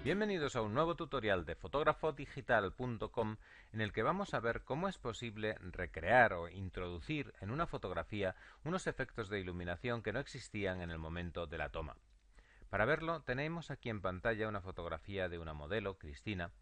Bienvenidos a un nuevo tutorial de fotografodigital.com en el que vamos a ver cómo es posible recrear o introducir en una fotografía unos efectos de iluminación que no existían en el momento de la toma. Para verlo tenemos aquí en pantalla una fotografía de una modelo, Cristina,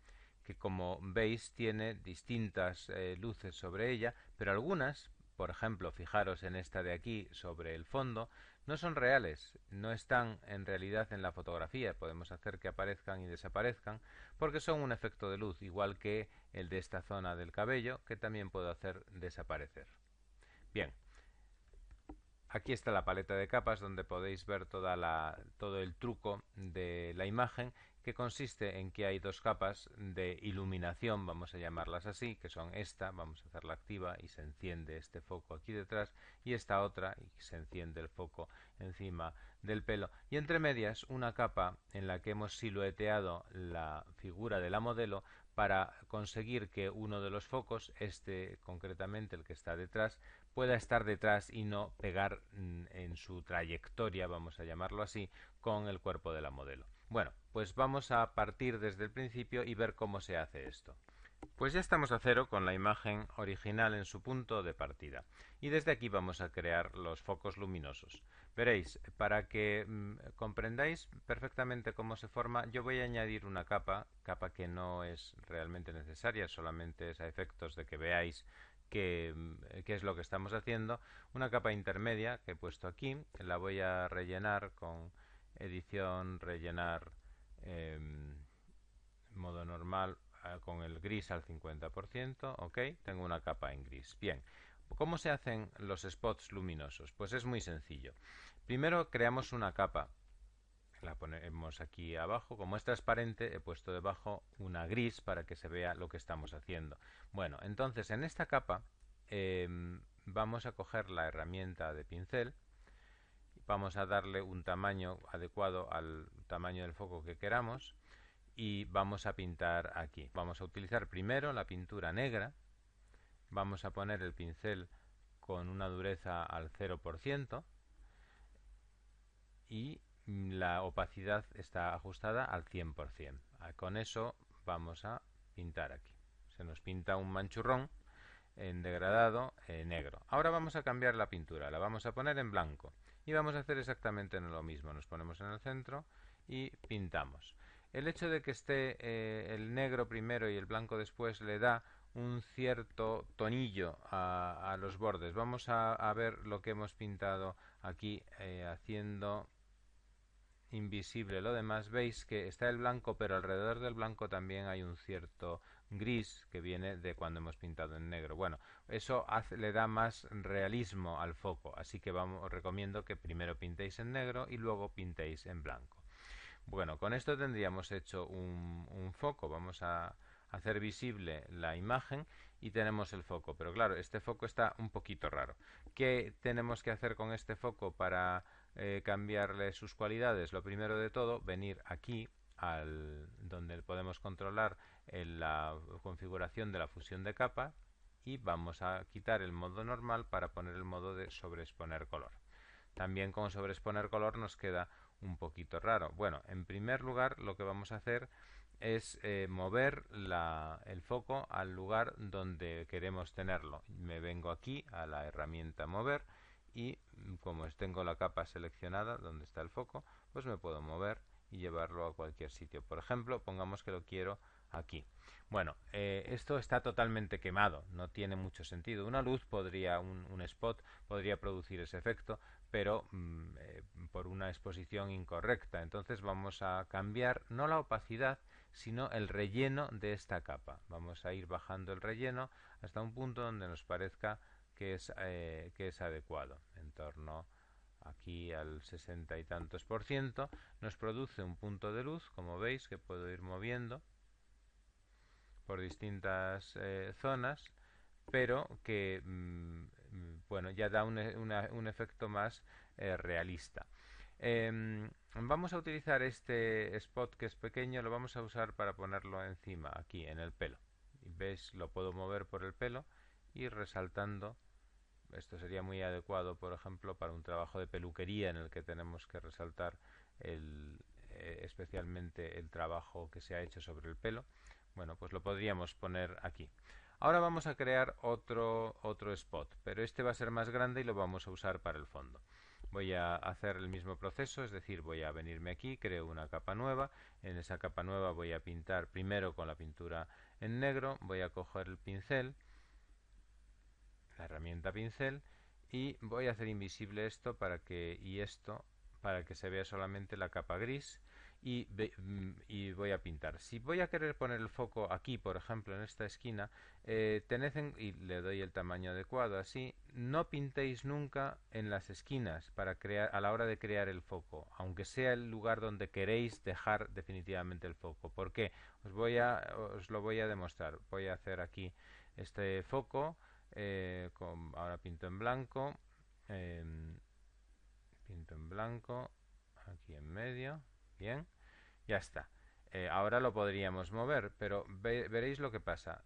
que como veis tiene distintas luces sobre ella, pero algunas, por ejemplo, fijaros en esta de aquí sobre el fondo, no son reales, no están en realidad en la fotografía, podemos hacer que aparezcan y desaparezcan, porque son un efecto de luz, igual que el de esta zona del cabello, que también puedo hacer desaparecer. Bien, aquí está la paleta de capas donde podéis ver todo el truco de la imagen, que consiste en que hay dos capas de iluminación, vamos a llamarlas así, que son esta, vamos a hacerla activa y se enciende este foco aquí detrás, y esta otra y se enciende el foco encima del pelo, y entre medias una capa en la que hemos silueteado la figura de la modelo para conseguir que uno de los focos, este concretamente el que está detrás, pueda estar detrás y no pegar en su trayectoria, vamos a llamarlo así, con el cuerpo de la modelo. Bueno, pues vamos a partir desde el principio y ver cómo se hace esto. Pues ya estamos a cero con la imagen original en su punto de partida. Y desde aquí vamos a crear los focos luminosos. Veréis, para que comprendáis perfectamente cómo se forma, yo voy a añadir una capa que no es realmente necesaria, solamente es a efectos de que veáis qué es lo que estamos haciendo. Una capa intermedia que he puesto aquí, la voy a rellenar con edición, rellenar, modo normal, con el gris al 50%, ok, tengo una capa en gris. Bien, ¿cómo se hacen los spots luminosos? Pues es muy sencillo. Primero creamos una capa, la ponemos aquí abajo, como es transparente he puesto debajo una gris para que se vea lo que estamos haciendo. Bueno, entonces en esta capa vamos a coger la herramienta de pincel, vamos a darle un tamaño adecuado al tamaño del foco que queramos y vamos a pintar aquí. Vamos a utilizar primero la pintura negra, vamos a poner el pincel con una dureza al 0% y la opacidad está ajustada al 100%. Con eso vamos a pintar aquí. Se nos pinta un manchurrón en degradado negro. Ahora vamos a cambiar la pintura, la vamos a poner en blanco y vamos a hacer exactamente lo mismo. Nos ponemos en el centro y pintamos. El hecho de que esté el negro primero y el blanco después le da un cierto tonillo a los bordes. Vamos a ver lo que hemos pintado aquí, haciendo invisible lo demás. Veis que está el blanco, pero alrededor del blanco también hay un cierto gris que viene de cuando hemos pintado en negro. Bueno, eso le da más realismo al foco, así que os recomiendo que primero pintéis en negro y luego pintéis en blanco. Bueno, con esto tendríamos hecho un foco. Vamos a hacer visible la imagen y tenemos el foco, pero claro, este foco está un poquito raro. ¿Qué tenemos que hacer con este foco para cambiarle sus cualidades? Lo primero de todo, venir aquí donde podemos controlar la configuración de la fusión de capa, y vamos a quitar el modo normal para poner el modo de sobreexponer color. También con sobreexponer color nos queda un poquito raro. Bueno, en primer lugar lo que vamos a hacer es mover el foco al lugar donde queremos tenerlo. Me vengo aquí a la herramienta mover y como tengo la capa seleccionada donde está el foco, pues me puedo mover y llevarlo a cualquier sitio. Por ejemplo, pongamos que lo quiero aquí. Bueno, esto está totalmente quemado, no tiene mucho sentido. Una luz podría, un spot podría producir ese efecto, pero por una exposición incorrecta. Entonces vamos a cambiar no la opacidad, sino el relleno de esta capa. Vamos a ir bajando el relleno hasta un punto donde nos parezca que es adecuado, en torno aquí al 60 y tantos por ciento. Nos produce un punto de luz, como veis, que puedo ir moviendo por distintas zonas, pero que bueno, ya da un efecto más realista. Vamos a utilizar este spot que es pequeño, lo vamos a usar para ponerlo encima, aquí en el pelo. Y veis, lo puedo mover por el pelo y resaltando. Esto sería muy adecuado, por ejemplo, para un trabajo de peluquería en el que tenemos que resaltar especialmente el trabajo que se ha hecho sobre el pelo. Bueno, pues lo podríamos poner aquí. Ahora vamos a crear otro spot, pero este va a ser más grande y lo vamos a usar para el fondo. Voy a hacer el mismo proceso, es decir, voy a venirme aquí, creo una capa nueva. En esa capa nueva voy a pintar primero con la pintura en negro, voy a coger el pincel, la herramienta pincel, y voy a hacer invisible esto y esto para que se vea solamente la capa gris, y voy a pintar. Si voy a querer poner el foco aquí, por ejemplo, en esta esquina, y le doy el tamaño adecuado así, no pintéis nunca en las esquinas a la hora de crear el foco, aunque sea el lugar donde queréis dejar definitivamente el foco. ¿Por qué? Os lo voy a demostrar. Voy a hacer aquí este foco. Ahora pinto en blanco, aquí en medio, bien, ya está. Ahora lo podríamos mover, pero veréis lo que pasa.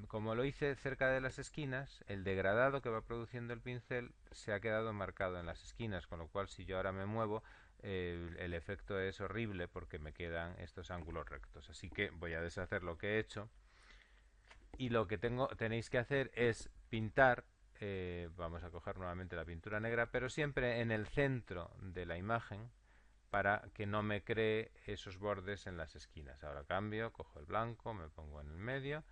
Como lo hice cerca de las esquinas, el degradado que va produciendo el pincel se ha quedado marcado en las esquinas, con lo cual si yo ahora me muevo, el efecto es horrible porque me quedan estos ángulos rectos. Así que voy a deshacer lo que he hecho. Y lo que tenéis que hacer es pintar, vamos a coger nuevamente la pintura negra, pero siempre en el centro de la imagen para que no me cree esos bordes en las esquinas. Ahora cambio, cojo el blanco, me pongo en el medio,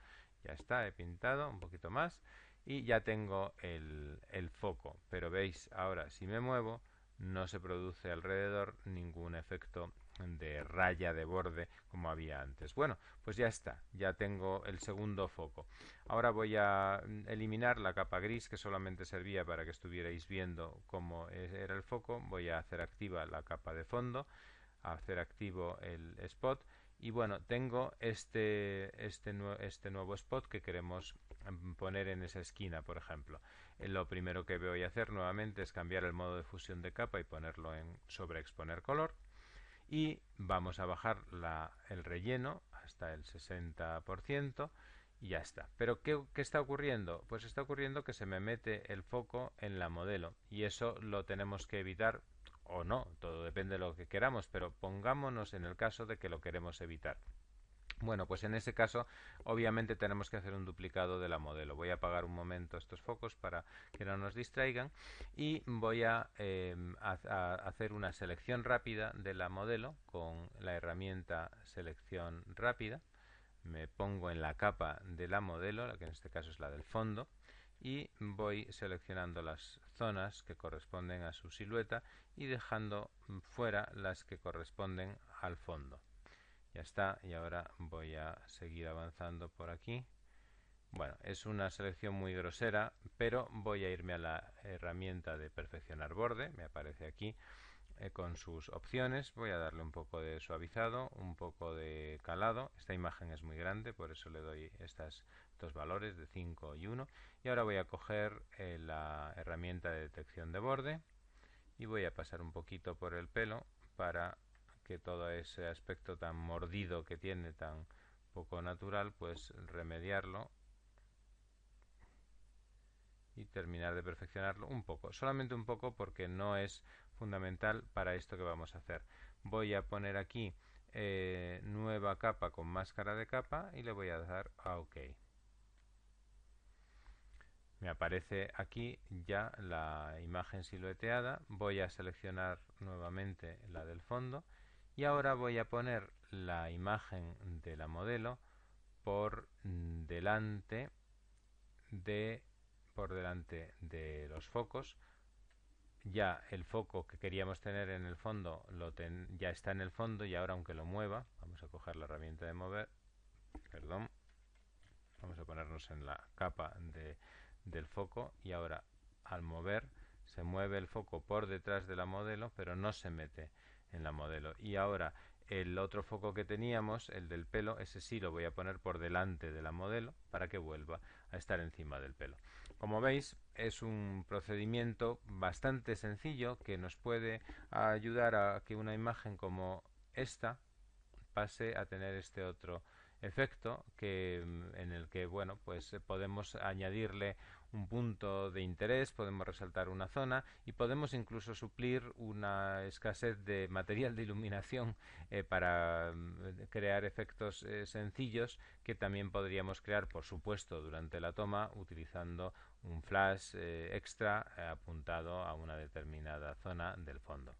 ya está, he pintado un poquito más y ya tengo el foco. Pero veis, ahora si me muevo, no se produce alrededor ningún efecto de raya de borde como había antes. Bueno, pues ya está, ya tengo el segundo foco. Ahora voy a eliminar la capa gris que solamente servía para que estuvierais viendo cómo era el foco. Voy a hacer activa la capa de fondo, a hacer activo el spot, y bueno, tengo este nuevo spot que queremos poner en esa esquina, por ejemplo. Lo primero que voy a hacer nuevamente es cambiar el modo de fusión de capa y ponerlo en sobreexponer color, y vamos a bajar el relleno hasta el 60% y ya está. Pero ¿qué está ocurriendo? Pues está ocurriendo que se me mete el foco en la modelo, y eso lo tenemos que evitar o no, todo depende de lo que queramos, pero pongámonos en el caso de que lo queremos evitar. Bueno, pues en ese caso obviamente tenemos que hacer un duplicado de la modelo. Voy a apagar un momento estos focos para que no nos distraigan, y voy a hacer una selección rápida de la modelo con la herramienta selección rápida. Me pongo en la capa de la modelo, la que en este caso es la del fondo, y voy seleccionando las zonas que corresponden a su silueta y dejando fuera las que corresponden al fondo. Ya está, y ahora voy a seguir avanzando por aquí. Bueno, es una selección muy grosera, pero voy a irme a la herramienta de perfeccionar borde, me aparece aquí con sus opciones. Voy a darle un poco de suavizado, un poco de calado. Esta imagen es muy grande, por eso le doy estos dos valores de 5 y 1. Y ahora voy a coger la herramienta de detección de borde y voy a pasar un poquito por el pelo para que todo ese aspecto tan mordido que tiene, tan poco natural, pues remediarlo y terminar de perfeccionarlo un poco, solamente un poco, porque no es fundamental para esto que vamos a hacer. Voy a poner aquí nueva capa con máscara de capa y le voy a dar a OK. Me aparece aquí ya la imagen silueteada. Voy a seleccionar nuevamente la del fondo y ahora voy a poner la imagen de la modelo por delante de los focos. Ya el foco que queríamos tener en el fondo ya está en el fondo, y ahora aunque lo mueva, vamos a coger la herramienta de mover, perdón, vamos a ponernos en la capa del foco, y ahora al mover se mueve el foco por detrás de la modelo, pero no se mete en la modelo. Y ahora el otro foco que teníamos, el del pelo, ese sí lo voy a poner por delante de la modelo para que vuelva a estar encima del pelo. Como veis, es un procedimiento bastante sencillo que nos puede ayudar a que una imagen como esta pase a tener este otro efecto en el que bueno, pues podemos añadirle un punto de interés, podemos resaltar una zona y podemos incluso suplir una escasez de material de iluminación para crear efectos sencillos que también podríamos crear, por supuesto, durante la toma utilizando un flash extra apuntado a una determinada zona del fondo.